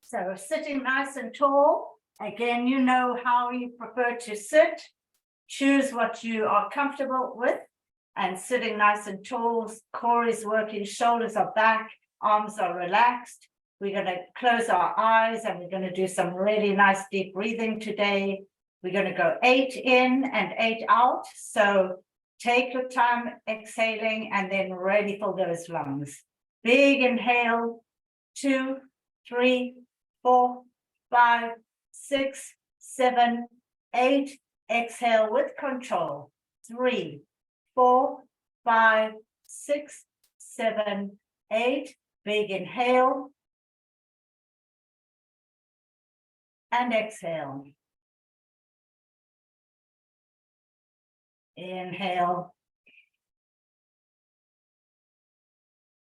So sitting nice and tall. Again, you know how you prefer to sit. Choose what you are comfortable with. And sitting nice and tall, core is working, shoulders are back, arms are relaxed. We're going to close our eyes and we're going to do some really nice deep breathing today. We're going to go 8 in and 8 out. So take your time exhaling and then ready for those lungs. Big inhale, 2, 3, 4, 5, 6, 7, 8. Exhale with control. 3, 4, 5, 6, 7, 8. Big inhale. And exhale. Inhale.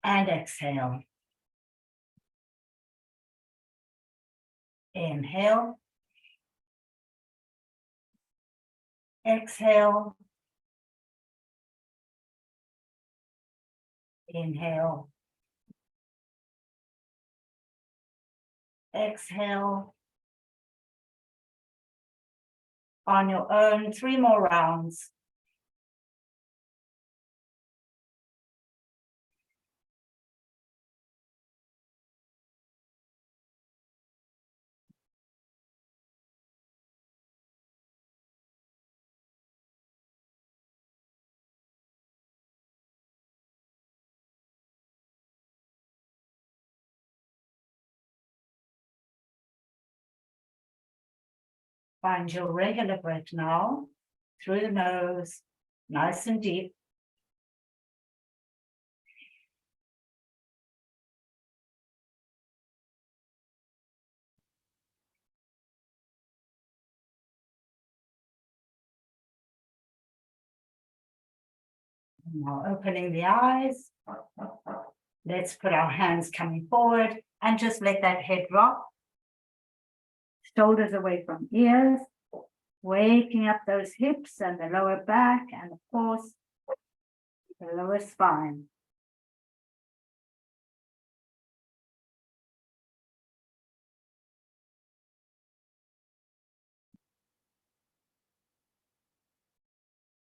And exhale. Inhale. Exhale. Inhale. Exhale. On your own, 3 more rounds. Find your regular breath now, through the nose, nice and deep. Now opening the eyes. Let's put our hands coming forward and just let that head drop. Shoulders away from ears. Waking up those hips and the lower back and of course, the lower spine.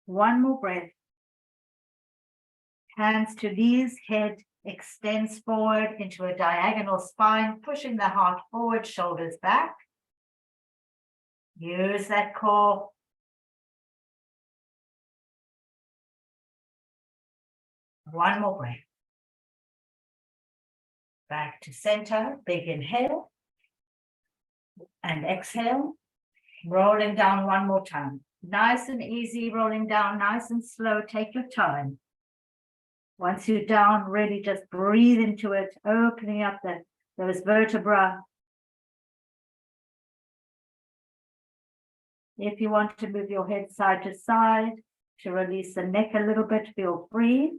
One more breath. Hands to knees, head extends forward into a diagonal spine, pushing the heart forward, shoulders back. Use that core. One more breath. Back to center, big inhale. And exhale. Rolling down one more time. Nice and easy, rolling down, nice and slow. Take your time. Once you're down, really just breathe into it, opening up those vertebrae. If you want to move your head side to side to release the neck a little bit, feel free.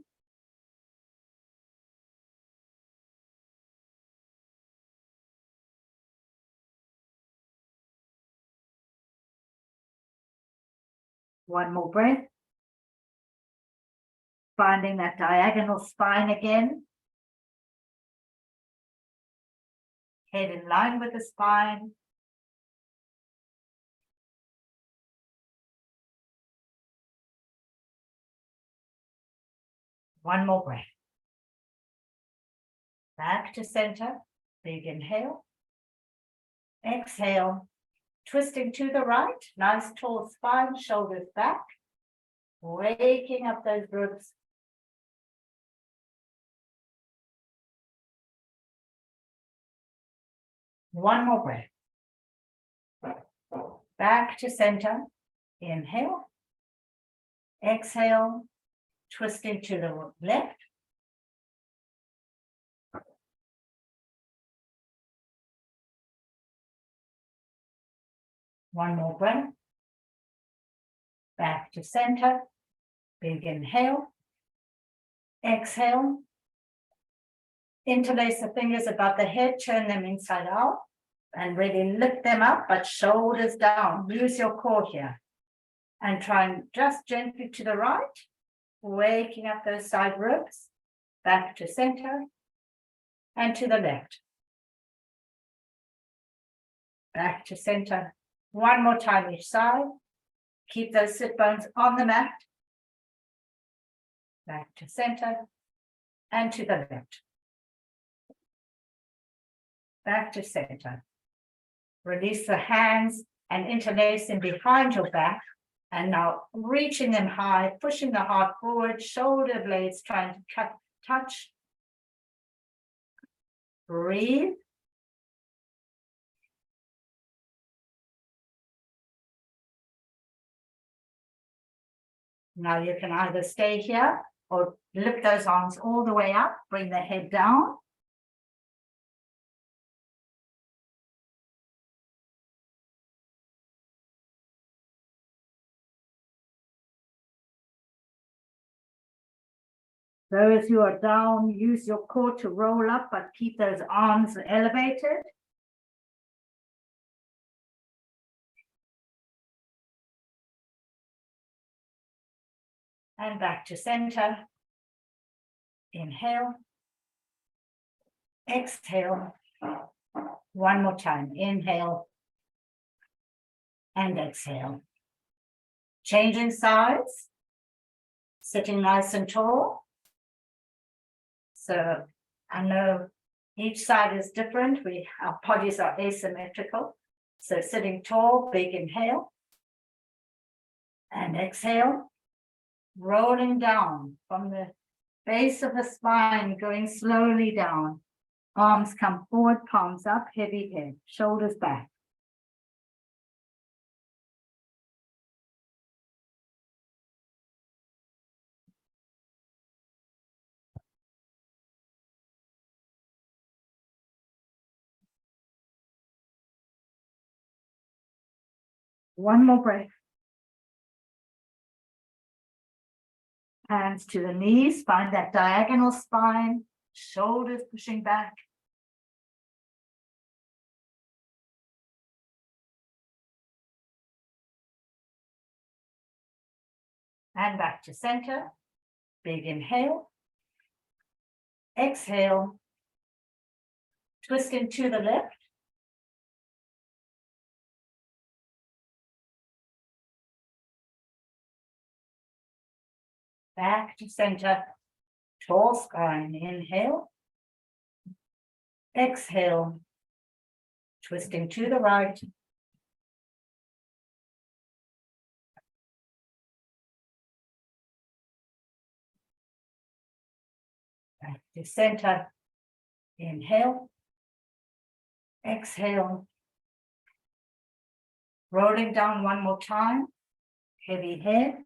One more breath. Finding that diagonal spine again. Head in line with the spine. One more breath. Back to center. Big inhale. Exhale. Twisting to the right. Nice tall spine, shoulders back. Waking up those ribs. One more breath. Back to center. Inhale. Exhale. Twisting to the left. One more breath. Back to center. Big inhale. Exhale. Interlace the fingers above the head, turn them inside out, and really lift them up, but shoulders down. Use your core here. And try and just gently to the right, waking up those side ribs, back to center, and to the left. Back to center. One more time each side. Keep those sit bones on the mat. Back to center and to the left. Back to center. Release the hands and interlace them behind your back. And now reaching them high, pushing the heart forward, shoulder blades trying to touch. Breathe. Now you can either stay here or lift those arms all the way up, bring the head down. Those who are down, use your core to roll up, but keep those arms elevated. And back to center. Inhale. Exhale. One more time. Inhale. And exhale. Changing sides. Sitting nice and tall. So I know each side is different. Our bodies are asymmetrical. So sitting tall, big inhale. And exhale. Rolling down from the base of the spine, going slowly down. Arms come forward, palms up, heavy head, shoulders back. One more breath. Hands to the knees, find that diagonal spine, shoulders pushing back. And back to center. Big inhale. Exhale. Twisting to the left. Back to center. Tall spine. Inhale. Exhale. Twisting to the right. Back to center. Inhale. Exhale. Rolling down one more time. Heavy head.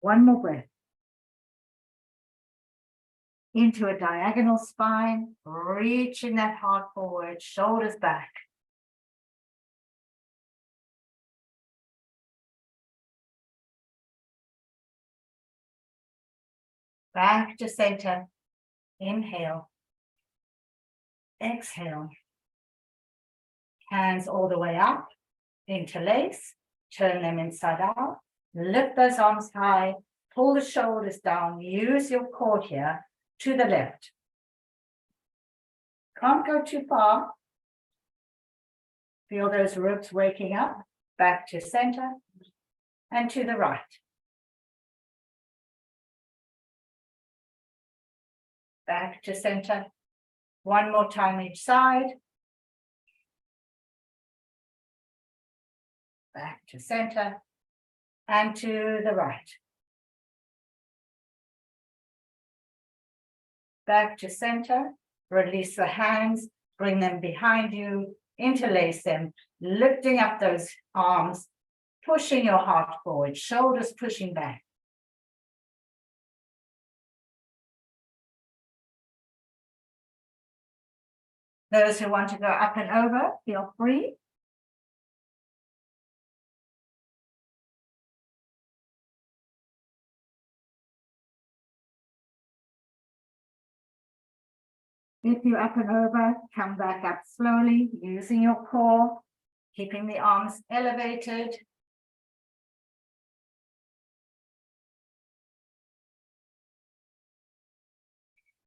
One more breath. Into a diagonal spine, reaching that heart forward, shoulders back. Back to center. Inhale. Exhale. Hands all the way up. Interlace. Turn them inside out. Lift those arms high. Pull the shoulders down. Use your core here to the left. Can't go too far. Feel those ribs waking up. Back to center and to the right. Back to center. One more time each side. Back to center and to the right. Back to center. Release the hands. Bring them behind you. Interlace them. Lifting up those arms. Pushing your heart forward. Shoulders pushing back. Those who want to go up and over, feel free. If you're up and over, come back up slowly, using your core, keeping the arms elevated.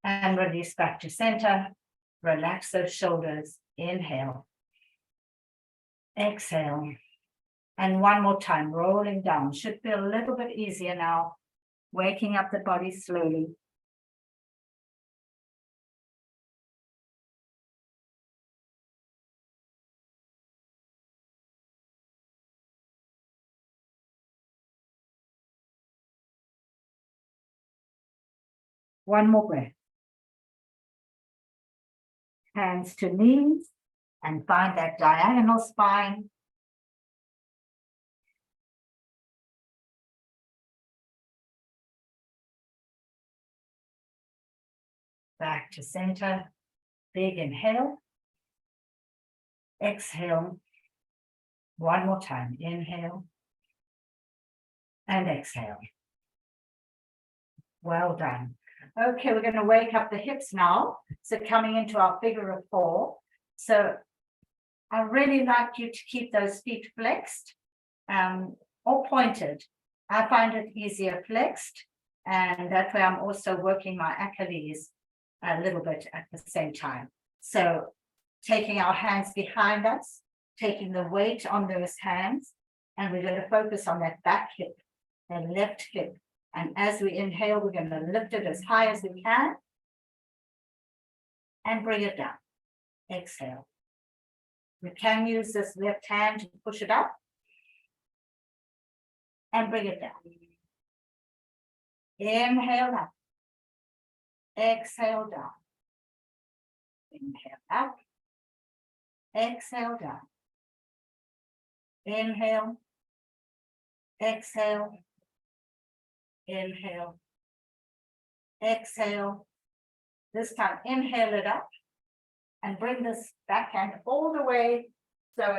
And release back to center. Relax those shoulders. Inhale. Exhale. And one more time, rolling down. Should feel a little bit easier now. Waking up the body slowly. One more breath. Hands to knees and find that diagonal spine. Back to center. Big inhale. Exhale. One more time. Inhale. And exhale. Well done. Okay, we're going to wake up the hips now. So coming into our figure of four. So I really like you to keep those feet flexed or pointed. I find it easier flexed. And that way I'm also working my Achilles a little bit at the same time. So taking our hands behind us, taking the weight on those hands, and we're going to focus on that back hip, the left hip. And as we inhale, we're going to lift it as high as we can and bring it down. Exhale. We can use this left hand to push it up and bring it down. Inhale up. Exhale down. Inhale up. Exhale down. Inhale. Exhale. Inhale. Exhale. This time, inhale it up and bring this backhand all the way so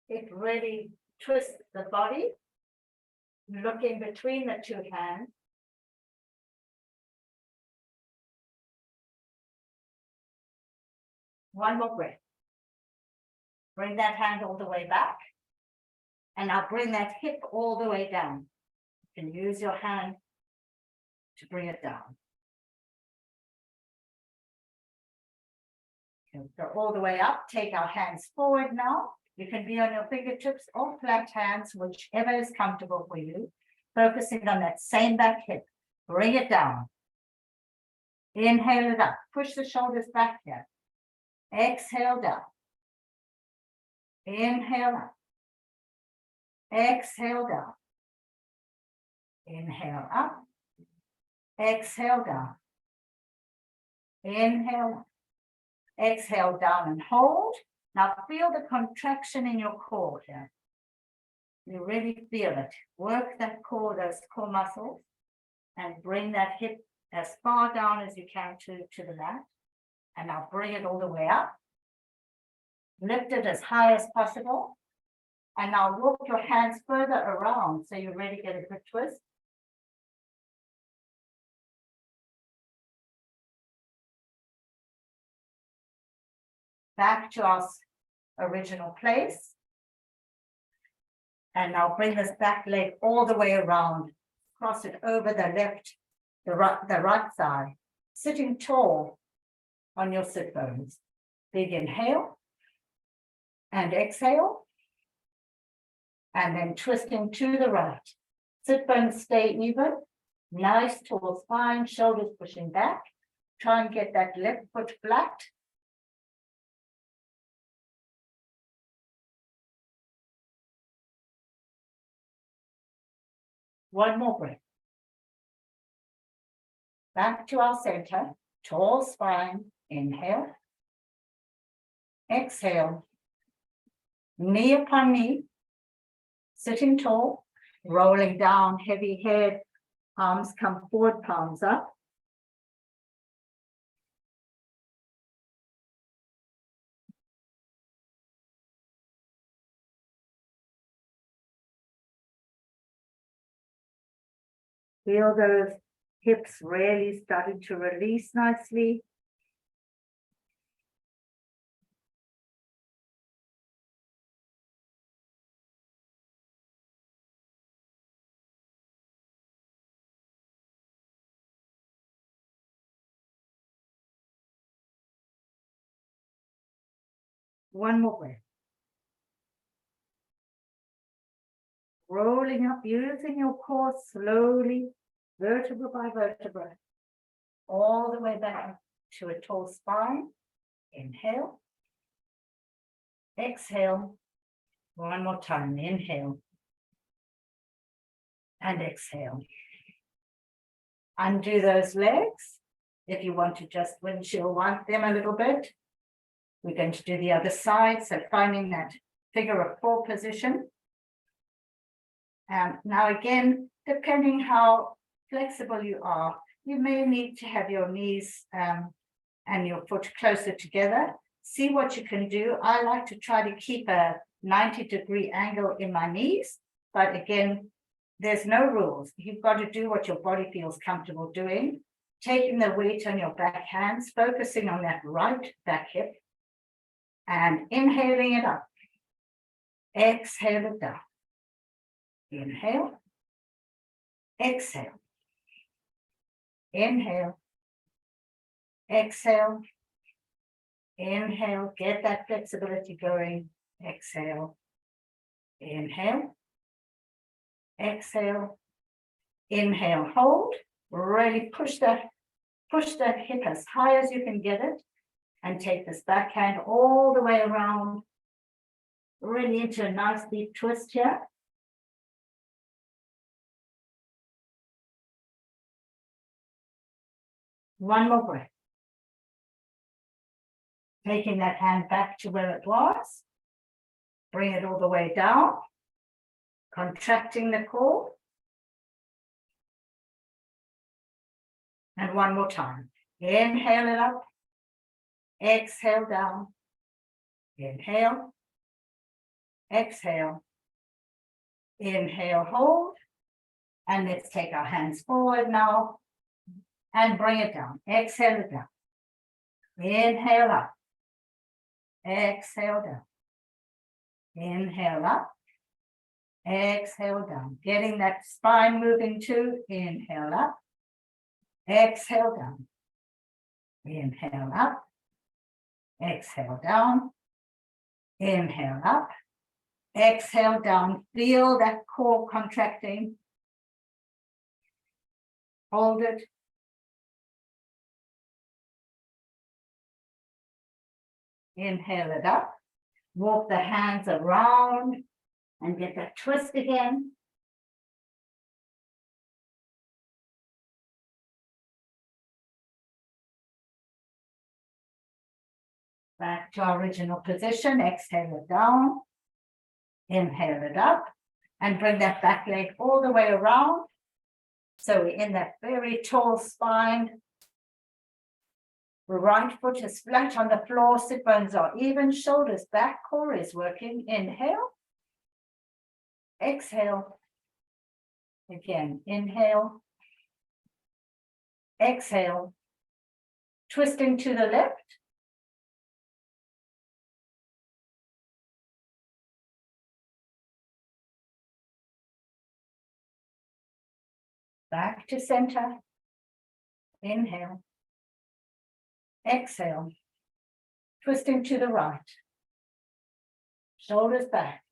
it really twists the body. Looking between the two hands. One more breath. Bring that hand all the way back. And now bring that hip all the way down. You can use your hand to bring it down. Okay, so all the way up, take our hands forward now. You can be on your fingertips or flat hands, whichever is comfortable for you. Focusing on that same back hip. Bring it down. Inhale it up. Push the shoulders back here. Exhale down. Inhale up. Exhale down. Inhale up. Exhale down. Inhale up. Exhale down and hold. Now feel the contraction in your core here. You really feel it. Work that core, those core muscles, and bring that hip as far down as you can to the mat. And now bring it all the way up. Lift it as high as possible. And now walk your hands further around so you really get a good twist. Back to our original place. And now bring this back leg all the way around. Cross it over the right side. Sitting tall on your sit bones. Big inhale. And exhale. And then twisting to the right. Sit bones stay even. Nice tall spine, shoulders pushing back. Try and get that left foot flat. One more breath. Back to our center. Tall spine. Inhale. Exhale. Knee upon knee. Sitting tall. Rolling down, heavy head. Palms come forward, palms up. Feel those hips really starting to release nicely. One more breath. Rolling up, using your core slowly, vertebra by vertebra, all the way back to a tall spine. Inhale. Exhale. One more time. Inhale. And exhale. Undo those legs. If you want to just windshield wipe them a little bit. We're going to do the other side. So finding that figure of four position. Now again, depending how flexible you are, you may need to have your knees and your foot closer together. See what you can do. I like to try to keep a 90-degree angle in my knees, but again, there's no rules. You've got to do what your body feels comfortable doing. Taking the weight on your back hands, focusing on that right back hip, and inhaling it up. Exhale it down. Inhale. Exhale. Inhale. Exhale. Inhale. Get that flexibility going. Exhale. Inhale. Exhale. Inhale. Hold. Really push that hip as high as you can get it. And take this backhand all the way around. Really into a nice deep twist here. One more breath. Taking that hand back to where it was. Bring it all the way down. Contracting the core. And one more time. Inhale it up. Exhale down. Inhale. Exhale. Inhale, hold. And let's take our hands forward now. And bring it down. Exhale it down. Inhale up. Exhale down. Inhale up. Exhale down. Getting that spine moving too. Inhale up. Exhale down. Inhale up. Exhale down. Inhale up. Exhale down. Feel that core contracting. Hold it. Inhale it up. Walk the hands around and get that twist again. Back to our original position. Exhale it down. Inhale it up. And bring that back leg all the way around. So we're in that very tall spine. The right foot is flat on the floor. Sit bones are even. Shoulders back. Core is working. Inhale. Exhale. Again. Inhale. Exhale. Twisting to the left. Back to center. Inhale. Exhale. Twisting to the right. Shoulders back.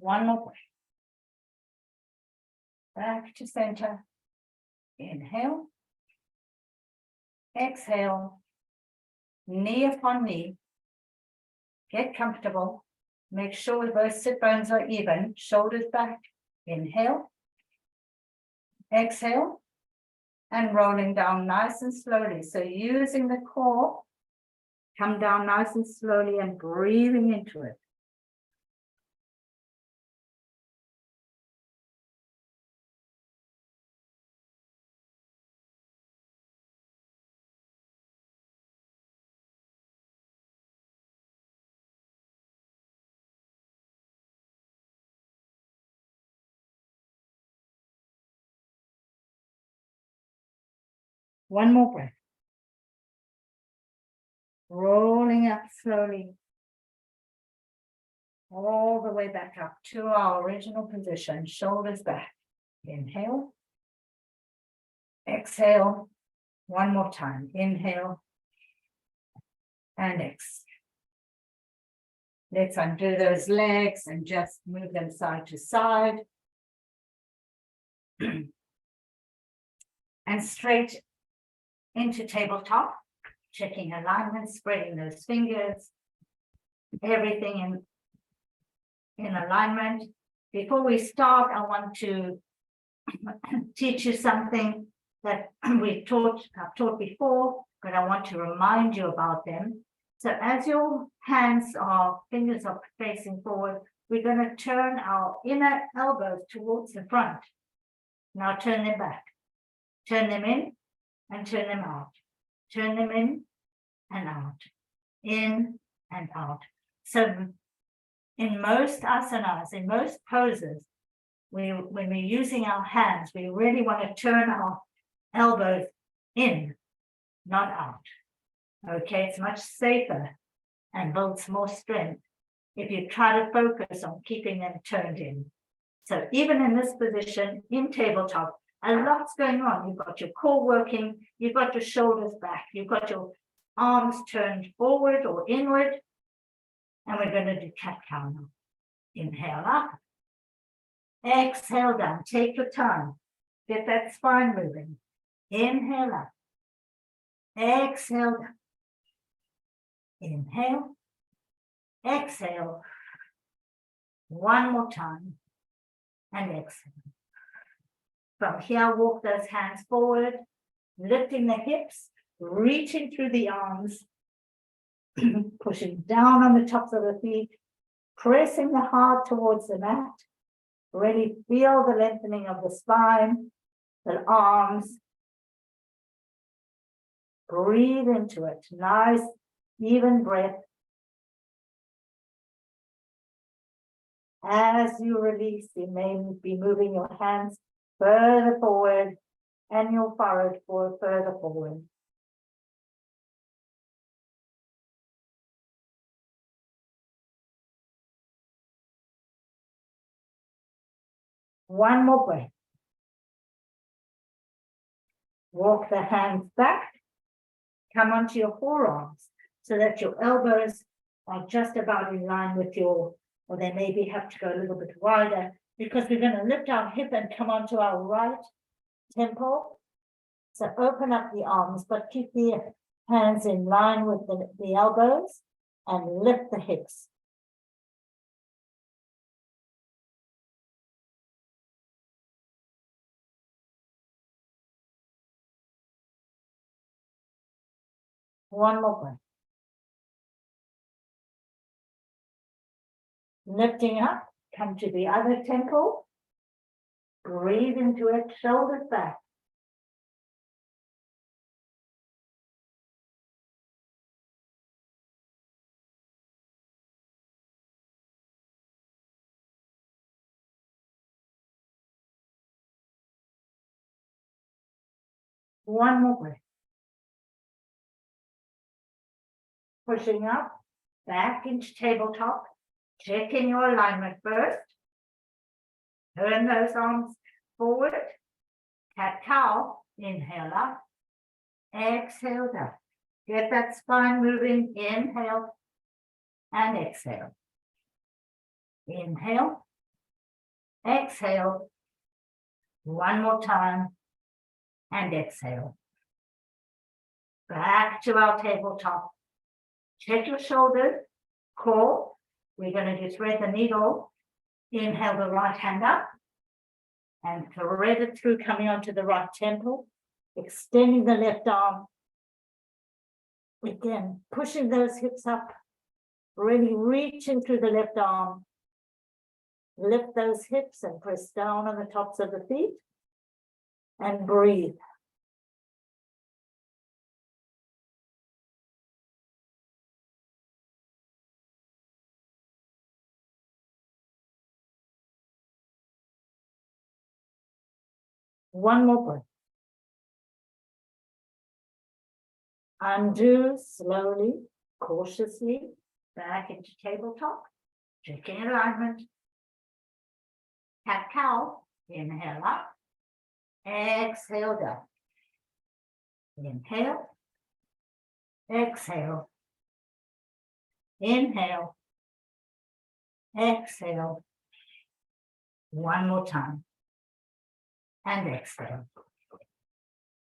One more breath. Back to center. Inhale. Exhale. Knee upon knee. Get comfortable. Make sure both sit bones are even. Shoulders back. Inhale. Exhale. And rolling down nice and slowly. So using the core, come down nice and slowly and breathing into it. One more breath. Rolling up slowly. All the way back up to our original position. Shoulders back. Inhale. Exhale. One more time. Inhale. And exhale. Let's undo those legs and just move them side to side. And straight into tabletop. Checking alignment, spreading those fingers. Everything in alignment. Before we start, I want to teach you something that I've taught before, but I want to remind you about them. So as your fingers are facing forward, we're going to turn our inner elbows towards the front. Now turn them back. Turn them in and turn them out. Turn them in and out. In and out. So in most asanas, in most poses, when we're using our hands, we really want to turn our elbows in, not out. Okay, it's much safer and builds more strength if you try to focus on keeping them turned in. So even in this position, in tabletop, a lot's going on. You've got your core working, you've got your shoulders back, you've got your arms turned forward or inward, and we're going to do cat-cow now. Inhale up. Exhale down. Take your time. Get that spine moving. Inhale up. Exhale down. Inhale. Exhale. One more time. And exhale. From here, walk those hands forward, lifting the hips, reaching through the arms, pushing down on the tops of the feet, pressing the heart towards the mat. Really feel the lengthening of the spine, the arms. Breathe into it. Nice, even breath. As you release, you may be moving your hands further forward and your forehead further forward. One more breath. Walk the hands back. Come onto your forearms so that your elbows are just about in line with or they maybe have to go a little bit wider, because we're going to lift our hip and come onto our right temple. So open up the arms, but keep the hands in line with the elbows and lift the hips. One more breath. Lifting up, come to the other temple. Breathe into it, shoulders back. One more breath. Pushing up, back into tabletop. Checking your alignment first. Turn those arms forward. Cat-cow. Inhale up. Exhale down. Get that spine moving. Inhale and exhale. Inhale. Exhale. One more time. And exhale. Back to our tabletop. Check your shoulders, core. We're going to thread the needle. Inhale the right hand up and thread it through, coming onto the right temple, extending the left arm. Again, pushing those hips up, really reaching through the left arm. Lift those hips and press down on the tops of the feet and breathe. One more breath. Undo slowly, cautiously, back into tabletop. Checking alignment. Cat-cow. Inhale up. Exhale down. Inhale. Exhale. Inhale. Exhale. One more time. And exhale.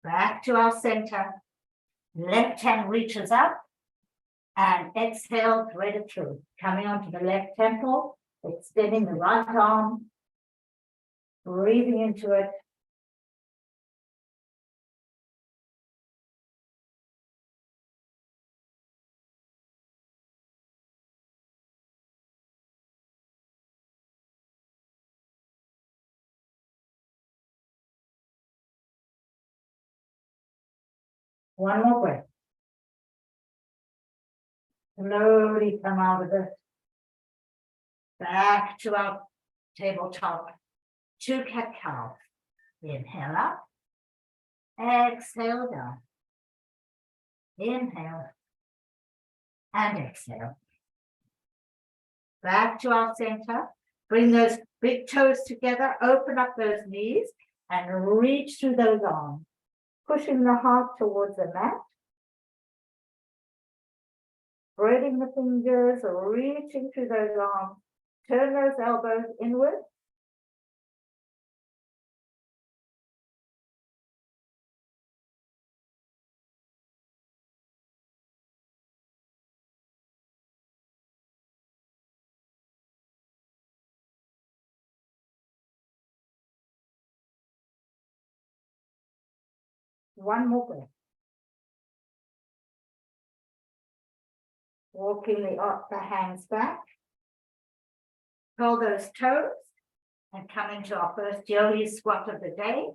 Back to our center. Left hand reaches up. And exhale, thread it through. Coming onto the left temple. Extending the right arm. Breathing into it. One more breath. Slowly come out of it. Back to our tabletop. 2 cat-cows. Inhale up. Exhale down. Inhale. And exhale. Back to our center. Bring those big toes together. Open up those knees. And reach through those arms. Pushing the heart towards the mat. Spreading the fingers, reaching through those arms. Turn those elbows inward. One more breath. Walking the hands back. Curl those toes and come into our first yogi squat of the day.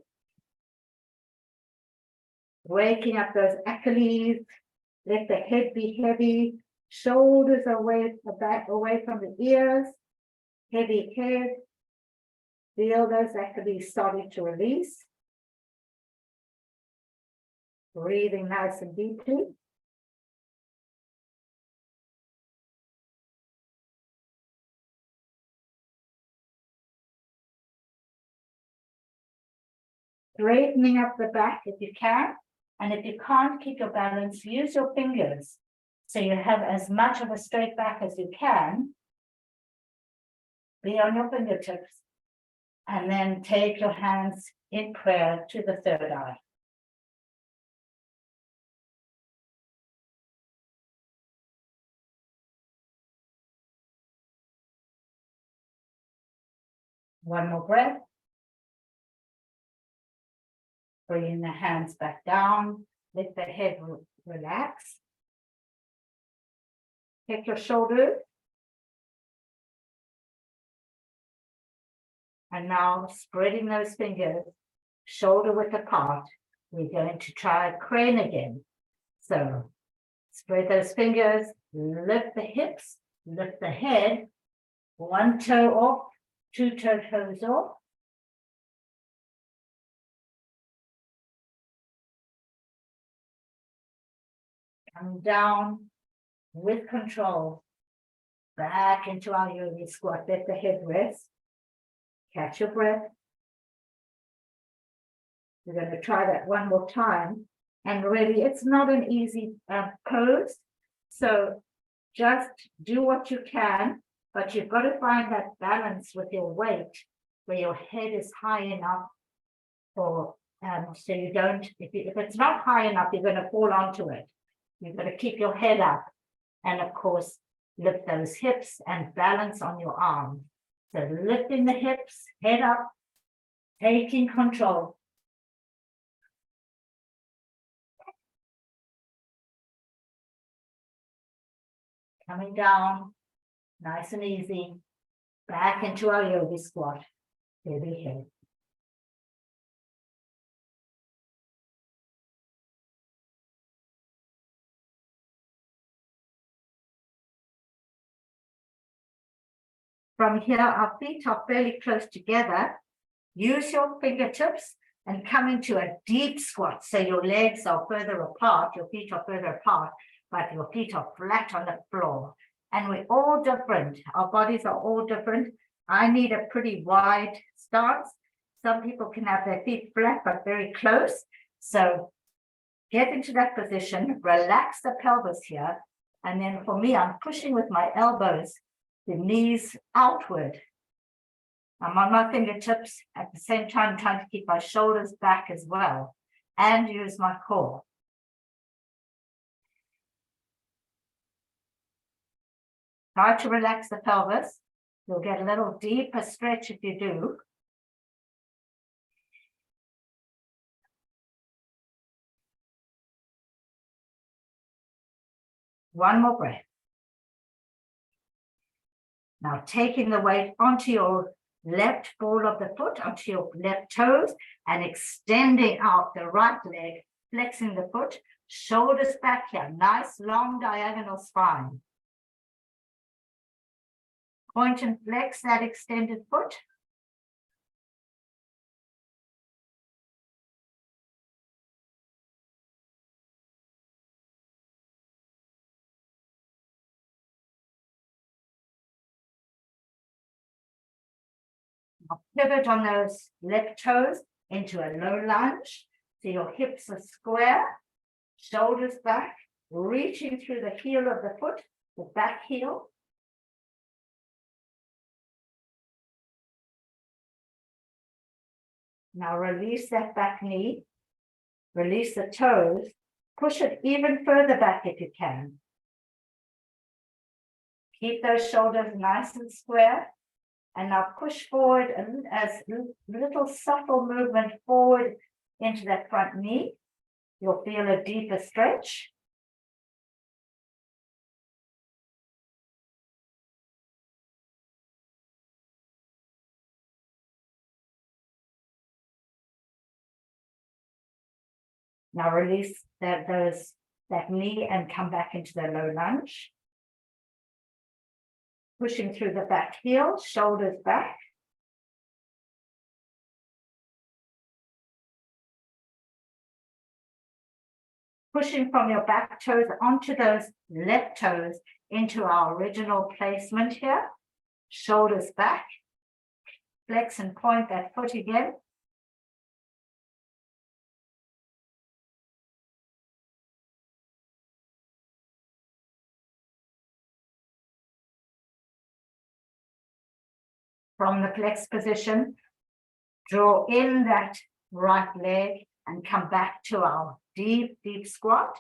Waking up those Achilles. Let the head be heavy. Shoulders away, the back away from the ears. Heavy head. Feel those Achilles starting to release. Breathing nice and deeply. Straightening up the back if you can. And if you can't keep your balance, use your fingers. So you have as much of a straight back as you can. Be on your fingertips. And then take your hands in prayer to the third eye. One more breath. Bringing the hands back down. Let the head relax. Take your shoulders. And now spreading those fingers, shoulder width apart. We're going to try a crane again. So spread those fingers, lift the hips, lift the head, 1 toe off, 2 toes off. Come down with control, back into our yogi squat. Let the head rest. Catch your breath. We're going to try that one more time. And really, it's not an easy pose. So just do what you can, but you've got to find that balance with your weight, where your head is high enough for, so you don't, if it's not high enough, you're going to fall onto it. You've got to keep your head up. And of course, lift those hips and balance on your arms. So lifting the hips, head up, taking control. Coming down, nice and easy, back into our yogi squat. Heavy head. From here, our feet are fairly close together. Use your fingertips and come into a deep squat. So your legs are further apart, your feet are further apart, but your feet are flat on the floor. And we're all different. Our bodies are all different. I need a pretty wide stance. Some people can have their feet flat, but very close. So Get into that position, relax the pelvis here. And then for me, I'm pushing with my elbows, the knees outward. I'm on my fingertips at the same time, trying to keep my shoulders back as well and use my core. Try to relax the pelvis. You'll get a little deeper stretch if you do. One more breath. Now taking the weight onto your left ball of the foot, onto your left toes, and extending out the right leg, flexing the foot, shoulders back here, nice long diagonal spine. Point and flex that extended foot. Pivot on those left toes into a low lunge. So your hips are square, shoulders back, reaching through the heel of the foot, the back heel. Now release that back knee, release the toes, push it even further back if you can. Keep those shoulders nice and square. And now push forward as little subtle movement forward into that front knee. You'll feel a deeper stretch. Now release that knee and come back into the low lunge. Pushing through the back heel, shoulders back. Pushing from your back toes onto those left toes into our original placement here. Shoulders back. Flex and point that foot again. From the flex position, draw in that right leg and come back to our deep, deep squat.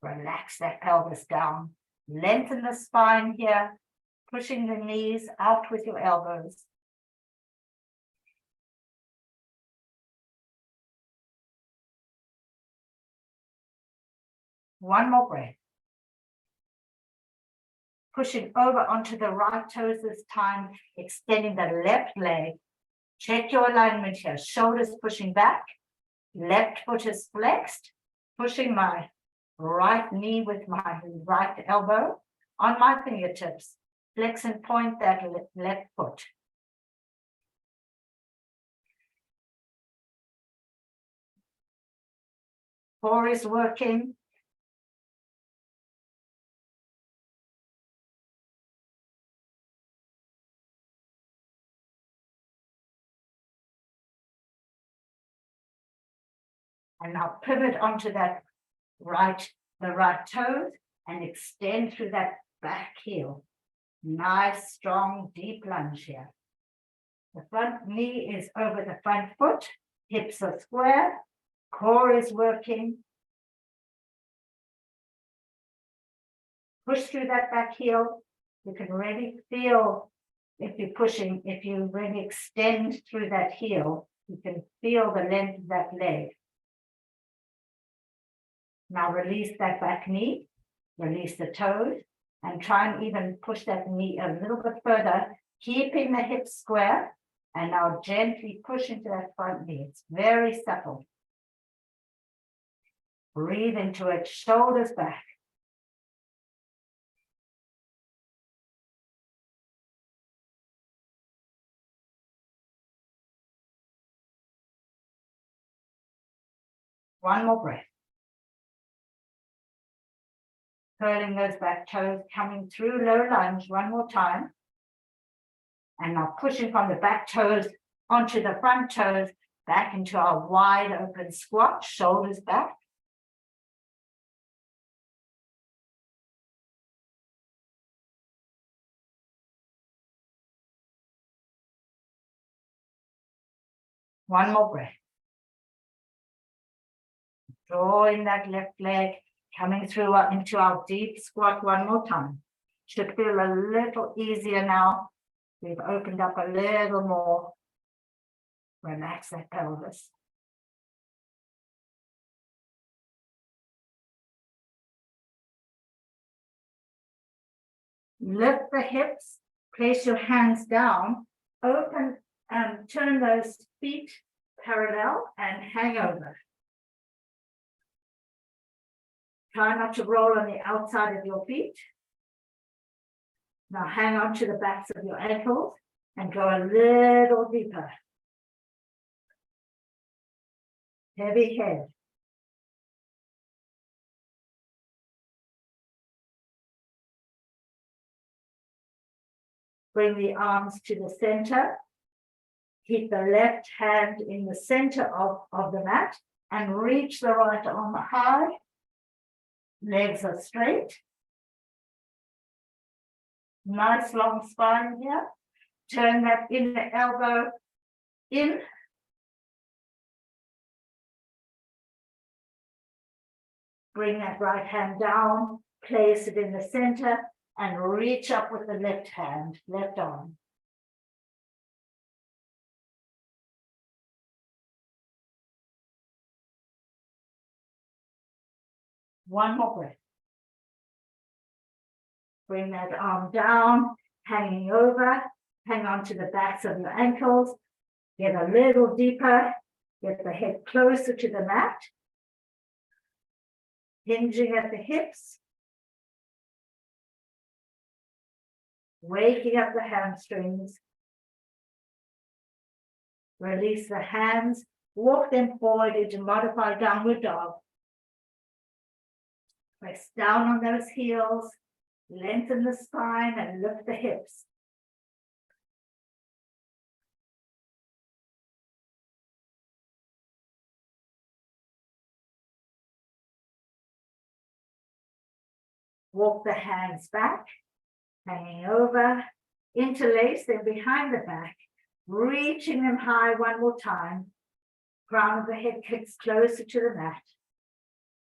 Relax that pelvis down. Lengthen the spine here, pushing the knees out with your elbows. One more breath. Pushing over onto the right toes this time, extending the left leg. Check your alignment here. Shoulders pushing back. Left foot is flexed. Pushing my right knee with my right elbow on my fingertips. Flex and point that left foot. Core is working. And now pivot onto the right toes and extend through that back heel. Nice, strong, deep lunge here. The front knee is over the front foot. Hips are square. Core is working. Push through that back heel. You can really feel if you really extend through that heel, you can feel the length of that leg. Now release that back knee, release the toes, and try and even push that knee a little bit further, keeping the hips square, and now gently push into that front knee. It's very subtle. Breathe into it, shoulders back. One more breath. Curling those back toes, coming through low lunge one more time. And now pushing from the back toes onto the front toes, back into our wide open squat, shoulders back. One more breath. Drawing that left leg, coming through into our deep squat one more time. Should feel a little easier now. We've opened up a little more. Relax that pelvis. Lift the hips, place your hands down, open and turn those feet parallel and hang over. Try not to roll on the outside of your feet. Now hang on to the backs of your ankles and go a little deeper. Heavy head. Bring the arms to the center. Keep the left hand in the center of the mat and reach the right arm high. Legs are straight. Nice long spine here. Turn that inner elbow in. Bring that right hand down, place it in the center, and reach up with the left hand, left arm. One more breath. Bring that arm down, hanging over, hang on to the backs of your ankles, get a little deeper, get the head closer to the mat, hinging at the hips, waking up the hamstrings. Release the hands, walk them forward into modified downward dog. Press down on those heels, lengthen the spine and lift the hips. Walk the hands back, hanging over, interlace them behind the back, reaching them high one more time. Crown of the head kicks closer to the mat,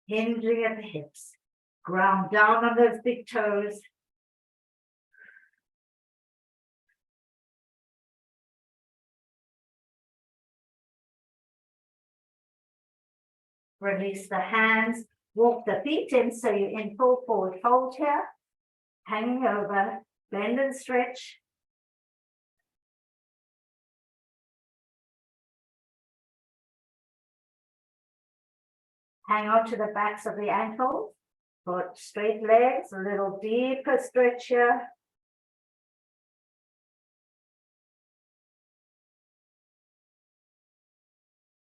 hinging at the hips. Ground down on those big toes. Release the hands, walk the feet in so you're in full forward fold here. Hanging over, bend and stretch. Hang on to the backs of the ankles. Put straight legs, a little deeper stretch here.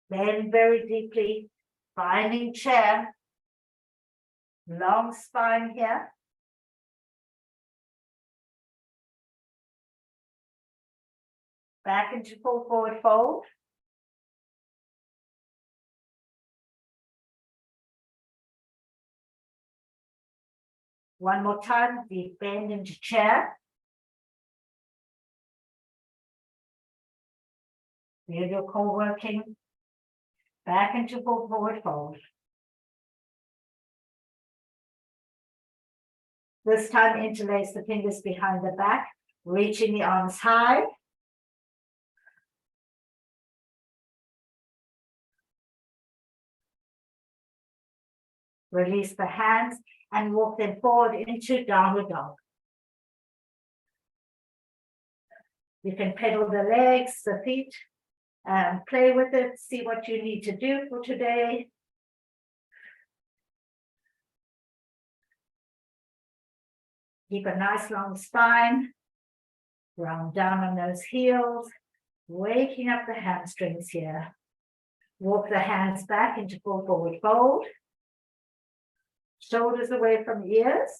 Bend very deeply, finding chair. Long spine here. Back into full forward fold. One more time, deep bend into chair. Feel your core working. Back into full forward fold. This time, interlace the fingers behind the back, reaching the arms high. Release the hands and walk them forward into downward dog. You can pedal the legs, the feet, and play with it, see what you need to do for today. Keep a nice long spine. Ground down on those heels, waking up the hamstrings here. Walk the hands back into full forward fold. Shoulders away from ears.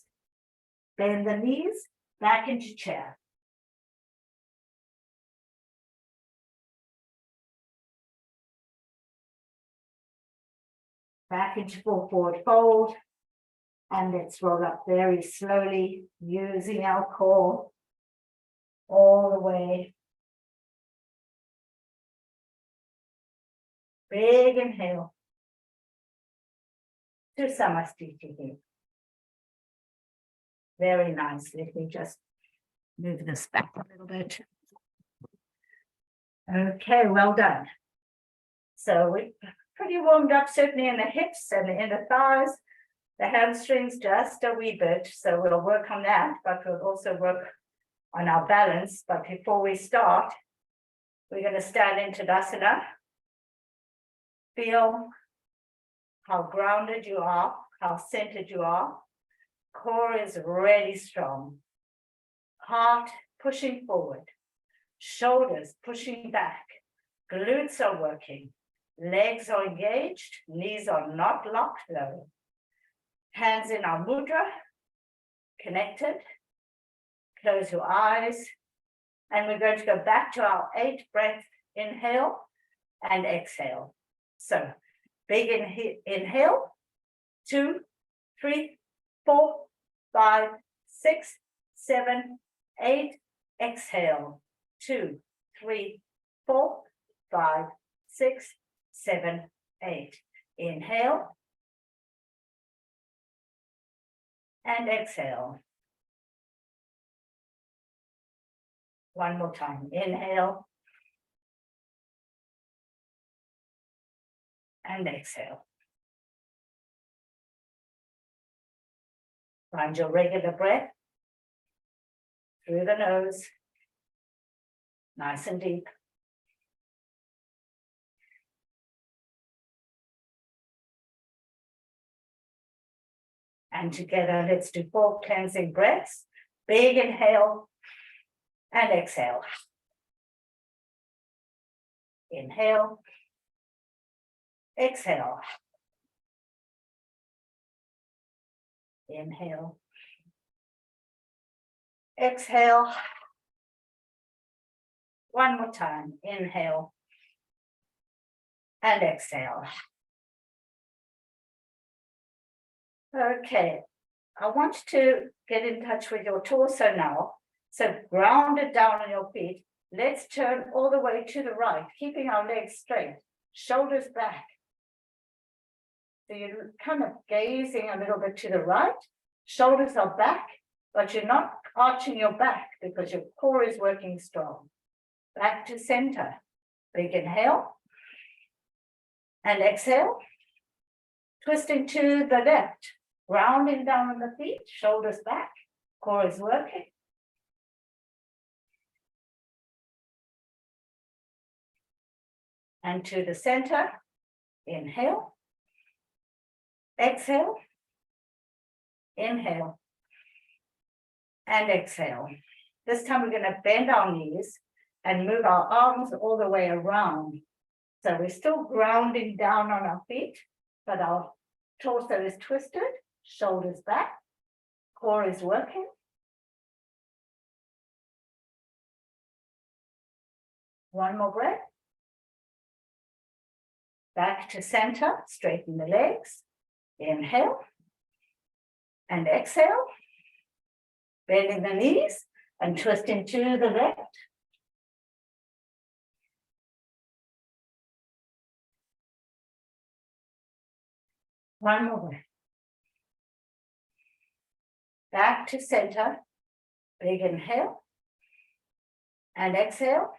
Bend the knees, back into chair. Back into full forward fold. And let's roll up very slowly, using our core all the way Big inhale. To Samastiti. Very nice. Let me just move this back a little bit. Okay, well done. So we're pretty warmed up, certainly in the hips and in the thighs. The hamstrings just a wee bit, so we'll work on that, but we'll also work on our balance. But before we start, we're going to stand in Tadasana. Feel how grounded you are, how centered you are. Core is really strong. Heart pushing forward. Shoulders pushing back. Glutes are working. Legs are engaged. Knees are not locked low. Hands in our mudra, connected. Close your eyes. And we're going to go back to our 8 breath inhale and exhale. So big inhale, 2, 3, 4, 5, 6, 7, 8. Exhale, 2, 3, 4, 5, 6, 7, 8. Inhale. And exhale. One more time. Inhale. And exhale. Find your regular breath through the nose, nice and deep. And together, let's do 4 cleansing breaths. Big inhale and exhale. Inhale. Exhale. Inhale. Exhale. One more time. Inhale. And exhale. Okay. I want to get in touch with your torso now. So ground it down on your feet. Let's turn all the way to the right, keeping our legs straight, shoulders back. So you're kind of gazing a little bit to the right, shoulders are back, but you're not arching your back because your core is working strong. Back to center. Big inhale and exhale. Twisting to the left, grounding down on the feet, shoulders back, core is working. And to the center, inhale, exhale, inhale, and exhale. This time we're going to bend our knees and move our arms all the way around. So we're still grounding down on our feet, but our torso is twisted, shoulders back, core is working. One more breath. Back to center, straighten the legs. Inhale and exhale. Bending the knees and twisting to the left. One more breath. Back to center. Big inhale and exhale.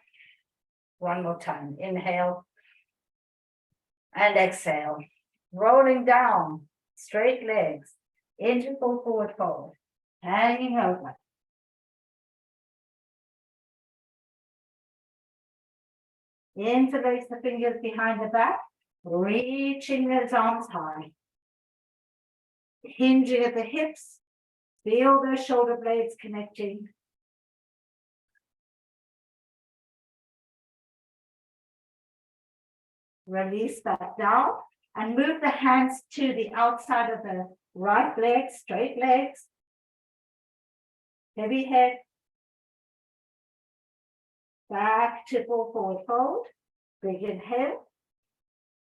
One more time. Inhale and exhale. Rolling down, straight legs into full forward fold, hanging over. Interlace the fingers behind the back, reaching those arms high. Hinging at the hips, feel those shoulder blades connecting. Release back down and move the hands to the outside of the right leg, straight legs. Heavy head. Back to full forward fold. Big inhale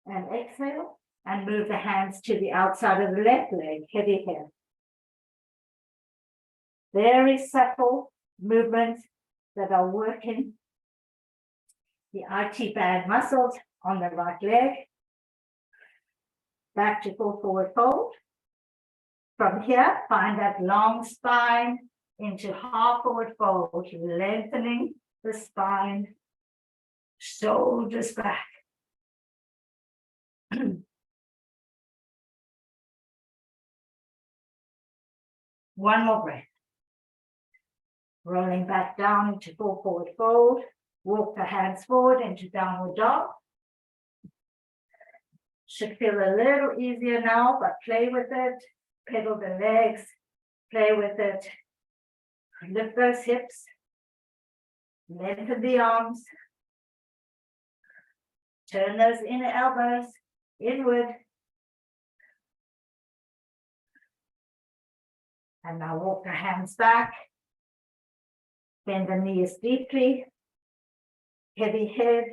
and exhale. And move the hands to the outside of the left leg, heavy head. Very subtle movements that are working the IT band muscles on the right leg. back to full forward fold. From here, find that long spine into half forward fold, lengthening the spine, shoulders back. One more breath. Rolling back down into full forward fold. Walk the hands forward into downward dog. Should feel a little easier now, but play with it. Pedal the legs, play with it. Lift those hips. Lengthen the arms. Turn those inner elbows inward. And now walk the hands back. Bend the knees deeply. Heavy head.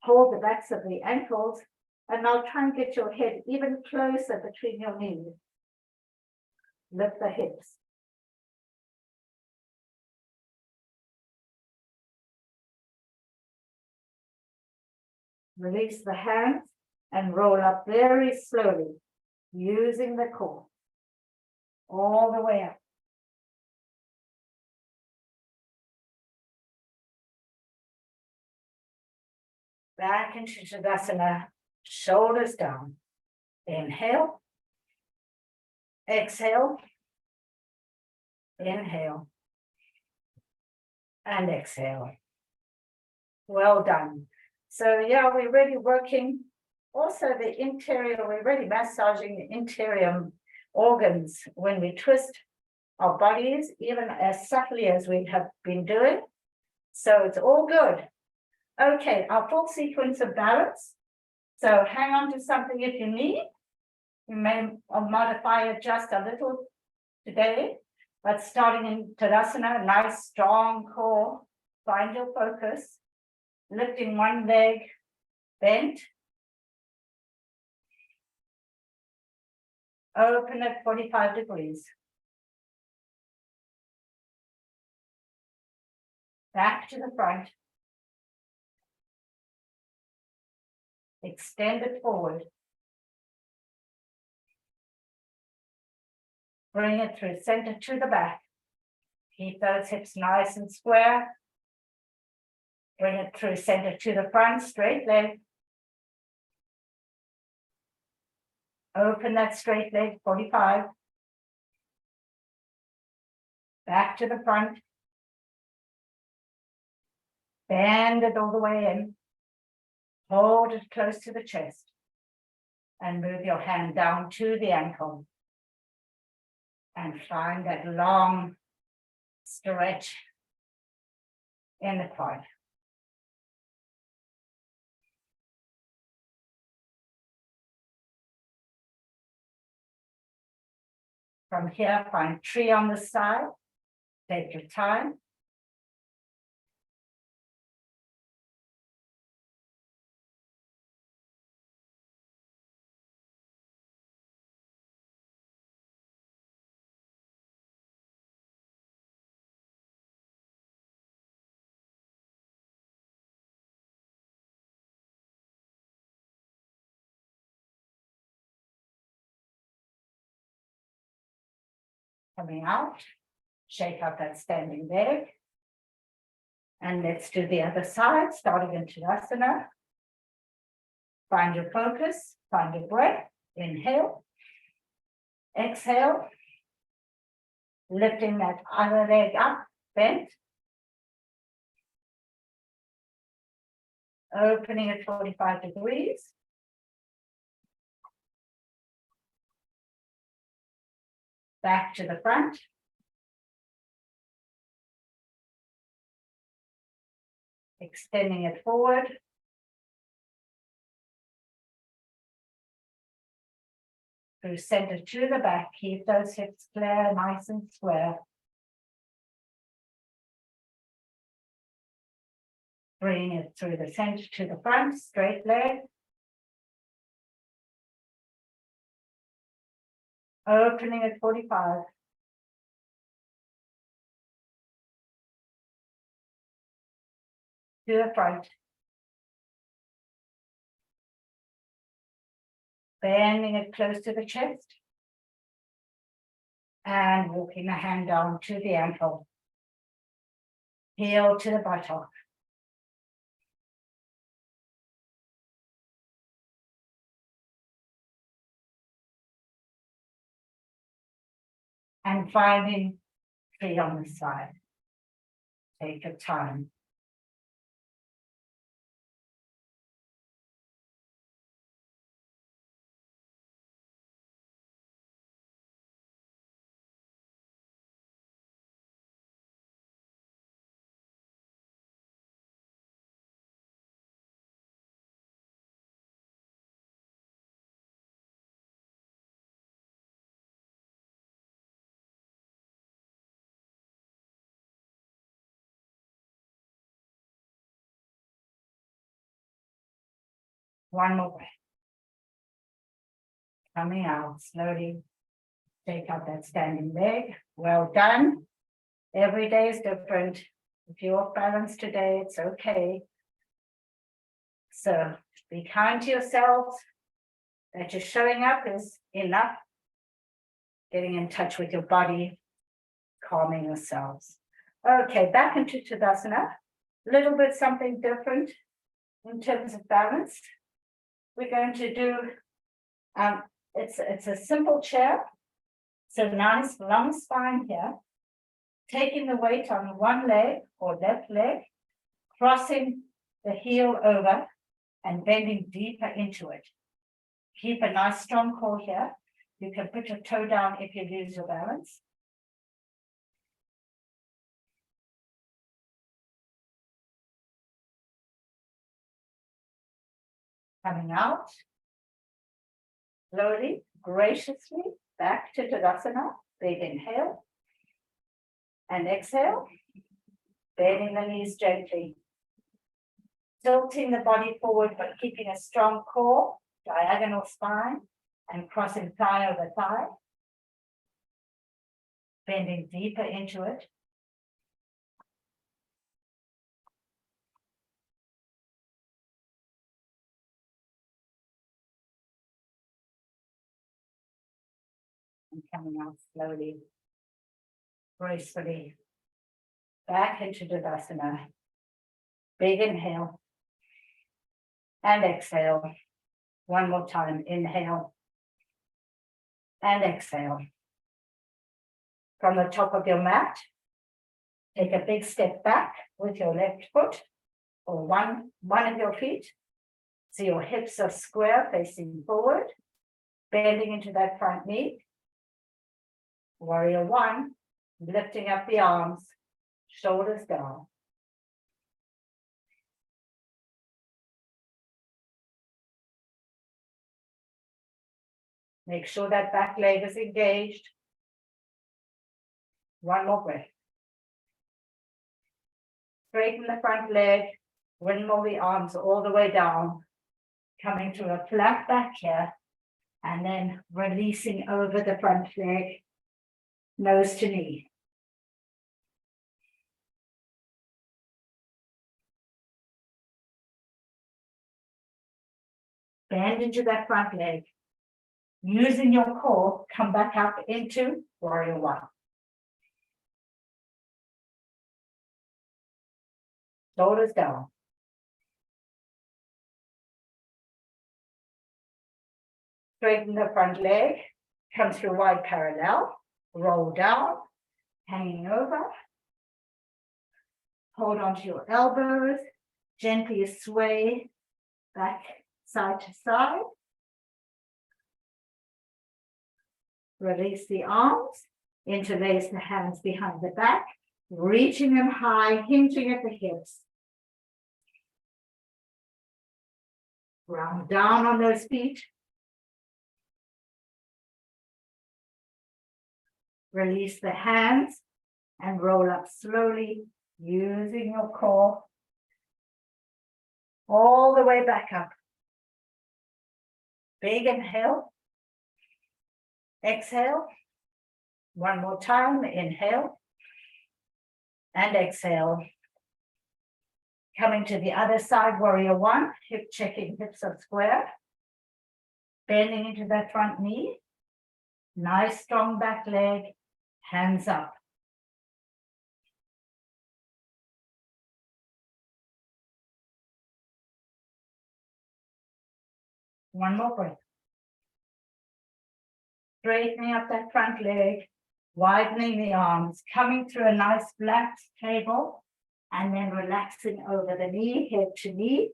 Hold the backs of the ankles. And now try and get your head even closer between your knees. Lift the hips. Release the hands and roll up very slowly, using the core. All the way up. Back into Tadasana, shoulders down. Inhale. Exhale. Inhale. And exhale. Well done. So yeah, we're really working also the interior, we're really massaging the interior organs when we twist our bodies, even as subtly as we have been doing. So it's all good. Okay, our full sequence of balance. So hang on to something if you need. You may modify it just a little today, but starting in Tadasana, nice strong core, find your focus, lifting one leg, bent. Open at 45 degrees. Back to the front. Extend it forward. Bring it through center to the back. Keep those hips nice and square. Bring it through center to the front, straight leg. Open that straight leg, 45. Back to the front. Bend it all the way in. Hold it close to the chest. And move your hand down to the ankle. And find that long stretch in the quad. From here, find tree on the side. Take your time. Coming out, shake out that standing leg. And let's do the other side, starting in Tadasana. Find your focus, find your breath. Inhale. Exhale. Lifting that other leg up, bent. Opening at 45 degrees. Back to the front. Extending it forward. Through center to the back. Keep those hips clear, nice and square. Bring it through the center to the front, straight leg. Opening at 45. To the front. bending it close to the chest. And walking the hand down to the ankle. Heel to the buttock. And finding 3 on the side. Take your time. One more breath. Coming out slowly. Take out that standing leg. Well done. Every day is different. If you're off balance today, it's okay. So be kind to yourselves. That you're showing up is enough. Getting in touch with your body, calming yourselves. Okay, back into Tadasana. A little bit something different in terms of balance. We're going to do, it's a simple chair. So nice long spine here. Taking the weight on one leg or left leg, crossing the heel over and bending deeper into it. Keep a nice strong core here. You can put your toe down if you lose your balance. Coming out. Slowly, graciously, back to Tadasana. Big inhale. And exhale. Bending the knees gently. Tilting the body forward, but keeping a strong core, diagonal spine, and crossing thigh over thigh. Bending deeper into it. And coming out slowly, gracefully, back into Tadasana. Big inhale. And exhale. One more time, inhale. And exhale. From the top of your mat, take a big step back with your left foot, or one of your feet. So your hips are square, facing forward, bending into that front knee. Warrior one, lifting up the arms, shoulders down. Make sure that back leg is engaged. One more breath. Straighten the front leg, windmill the arms all the way down, coming to a flat back here, and then releasing over the front leg, nose to knee. Bend into that front leg. Using your core, come back up into warrior one. Shoulders down. Straighten the front leg, come through wide parallel, roll down, hanging over. Hold onto your elbows, gently sway back side to side. Release the arms, interlace the hands behind the back, reaching them high, hinging at the hips. Round down on those feet. Release the hands and roll up slowly, using your core all the way back up. Big inhale. Exhale. One more time, inhale. And exhale. Coming to the other side, warrior one, hip checking, hips are square. Bending into that front knee. Nice strong back leg, hands up. One more breath. Straightening up that front leg, widening the arms, coming through a nice flat table, and then relaxing over the knee, head to knee.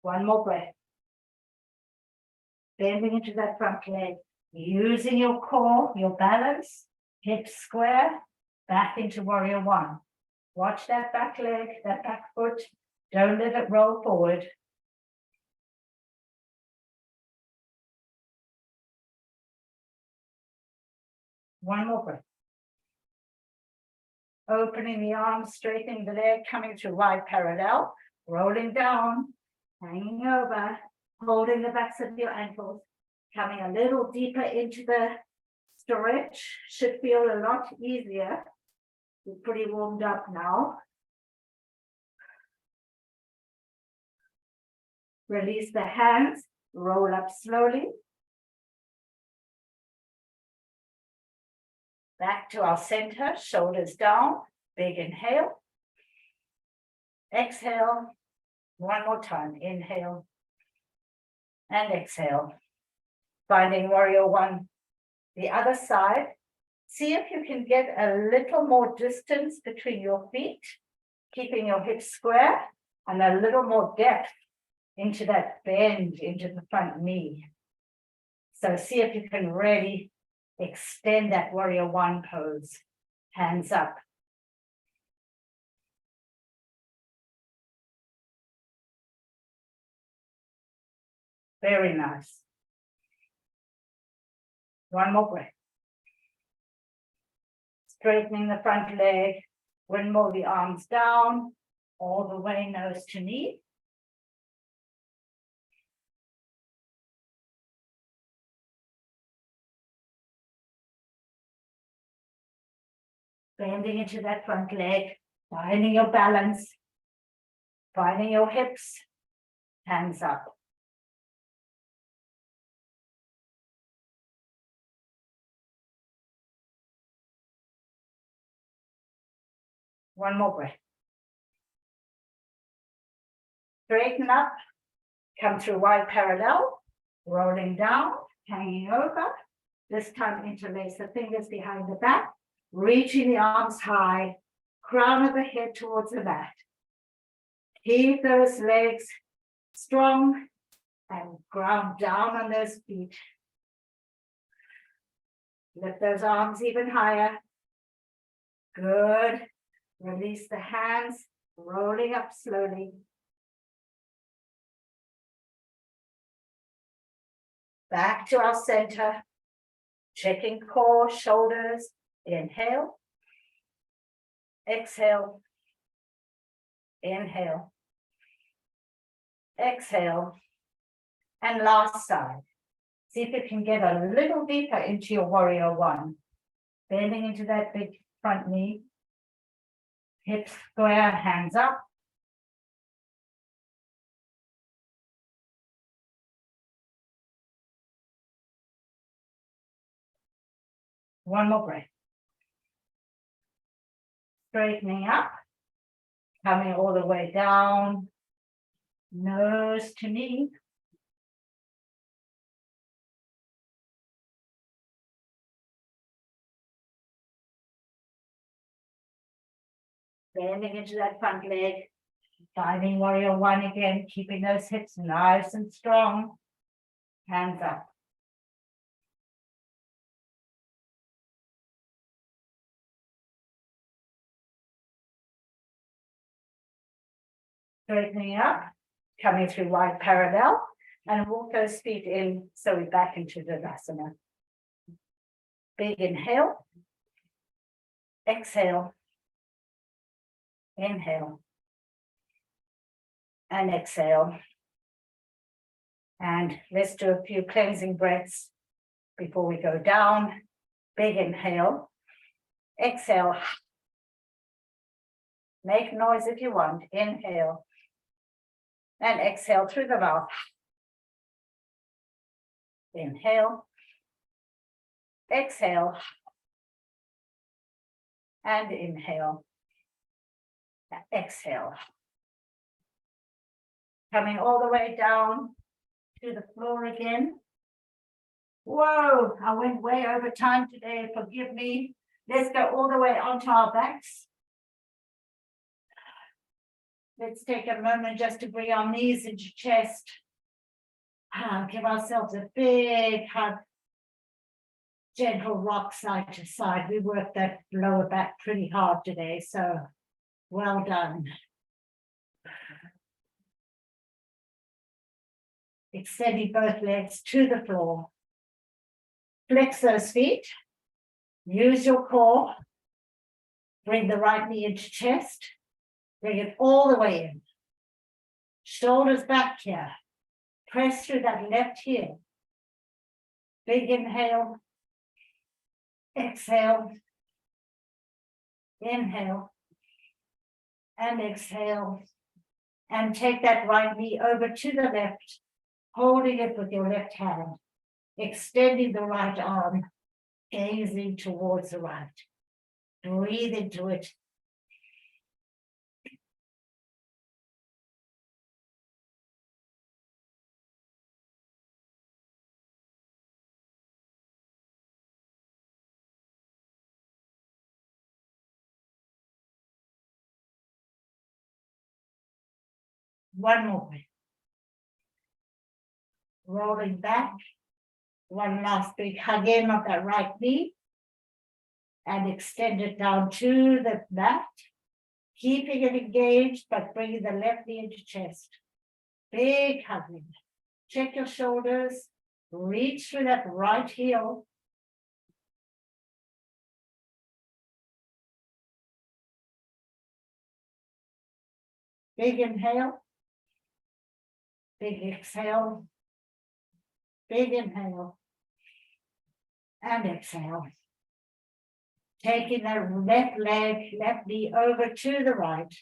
One more breath. Bending into that front leg, using your core, your balance, hips square, back into warrior one. Watch that back leg, that back foot. Don't let it roll forward. One more breath. Opening the arms, straightening the leg, coming to wide parallel, rolling down, hanging over, holding the backs of your ankles, coming a little deeper into the stretch. Should feel a lot easier. We're pretty warmed up now. Release the hands, roll up slowly. Back to our center, shoulders down, big inhale. Exhale, one more time, inhale and exhale. Finding warrior one, the other side. See if you can get a little more distance between your feet, keeping your hips square, and a little more depth into that bend into the front knee. So see if you can really extend that warrior one pose. Hands up. Very nice. One more breath. Straightening the front leg, windmill the arms down, all the way nose to knee. Bending into that front leg, finding your balance, finding your hips, hands up. One more breath. Straighten up, come through wide parallel, rolling down, hanging over. This time interlace the fingers behind the back, reaching the arms high, crown of the head towards the mat. Keep those legs strong and ground down on those feet. Lift those arms even higher. Good. Release the hands, rolling up slowly. Back to our center. Checking core, shoulders. Inhale. Exhale. Inhale. Exhale. And last side. See if you can get a little deeper into your warrior one. Bending into that big front knee. Hips square, hands up. One more breath. Straightening up. Coming all the way down. Nose to knee. Bending into that front leg, finding warrior one again, keeping those hips nice and strong. Hands up. Straightening up, coming through wide parallel, and walk those feet in so we're back into Tadasana. Big inhale. Exhale. Inhale and exhale. And let's do a few cleansing breaths before we go down. Big inhale. Exhale. Make noise if you want. Inhale. And exhale through the mouth. Inhale. Exhale. And inhale. Exhale. Coming all the way down to the floor again. Whoa, I went way over time today. Forgive me. Let's go all the way onto our backs. Let's take a moment just to bring our knees into chest. Give ourselves a big hug. Gentle rock side to side. We worked that lower back pretty hard today, so well done. Extending both legs to the floor. Flex those feet. Use your core. Bring the right knee into chest. Bring it all the way in. Shoulders back here. Press through that left heel. Big inhale. Exhale. Inhale. And exhale. And take that right knee over to the left, holding it with your left hand, extending the right arm, gazing towards the right. Breathe into it. One more. Rolling back. One last big hug in of that right knee. And extend it down to the mat. Keeping it engaged, but bringing the left knee into chest. Big hugging. Check your shoulders. Reach through that right heel. Big inhale. Big exhale. Big inhale. And exhale. Taking that left leg, left knee over to the right.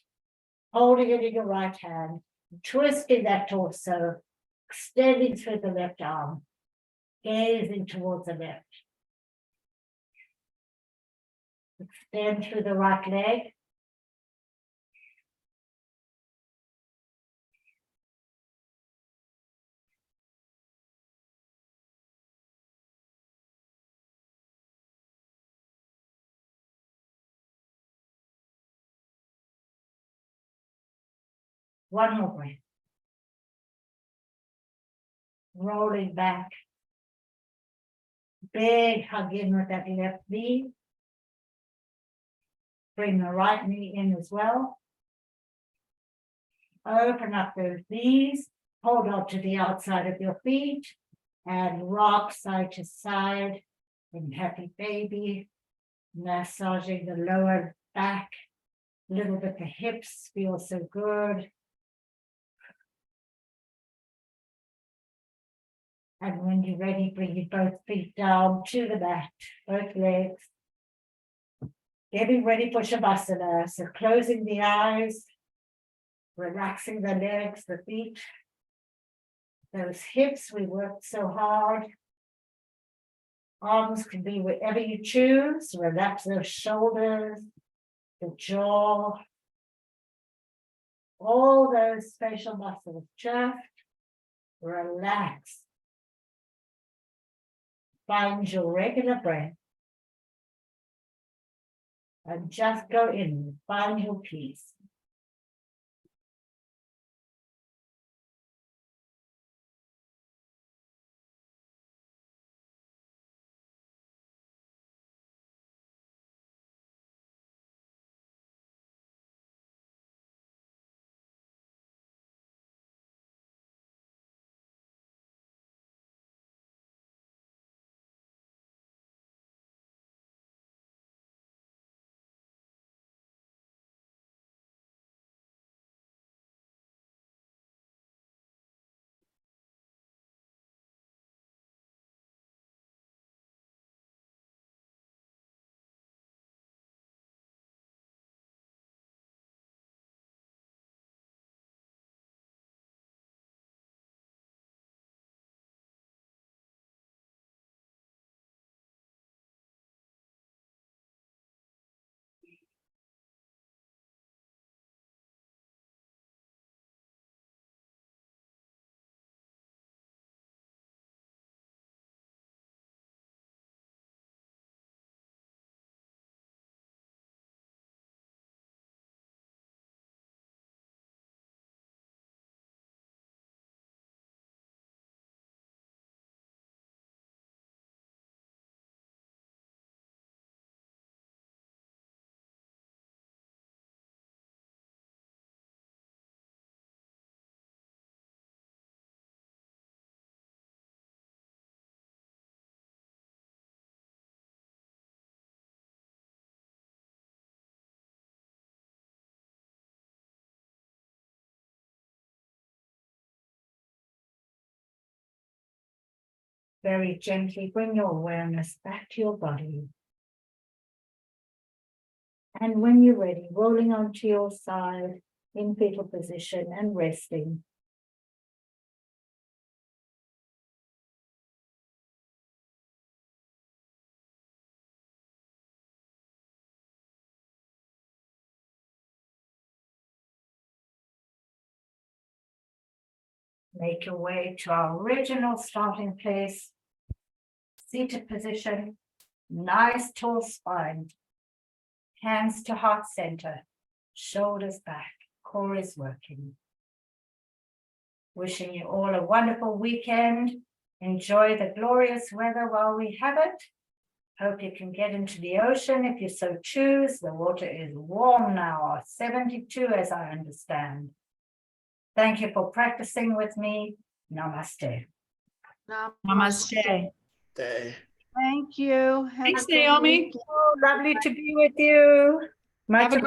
Holding it in your right hand. Twisting that torso. Extending through the left arm. Gazing towards the left. Extend through the right leg. One more breath. Rolling back. Big hug in with that left knee. Bring the right knee in as well. Open up those knees. Hold on to the outside of your feet. And rock side to side in happy baby. Massaging the lower back. A little bit the hips feel so good. And when you're ready, bring your both feet down to the mat, both legs. Getting ready for Shavasana. So closing the eyes, relaxing the legs, the feet. Those hips, we worked so hard. Arms can be wherever you choose. Relax those shoulders, the jaw. All those facial muscles, just relax. Find your regular breath. And just go in, find your peace. Very gently bring your awareness back to your body. And when you're ready, rolling onto your side in fetal position and resting. Make your way to our original starting place. Seated position, nice tall spine. Hands to heart center, shoulders back, core is working. Wishing you all a wonderful weekend. Enjoy the glorious weather while we have it. Hope you can get into the ocean if you so choose. The water is warm now, 72 as I understand. Thank you for practicing with me. Namaste. Namaste. Thank you. Thanks, Naomi. Oh, lovely to be with you. Much Have a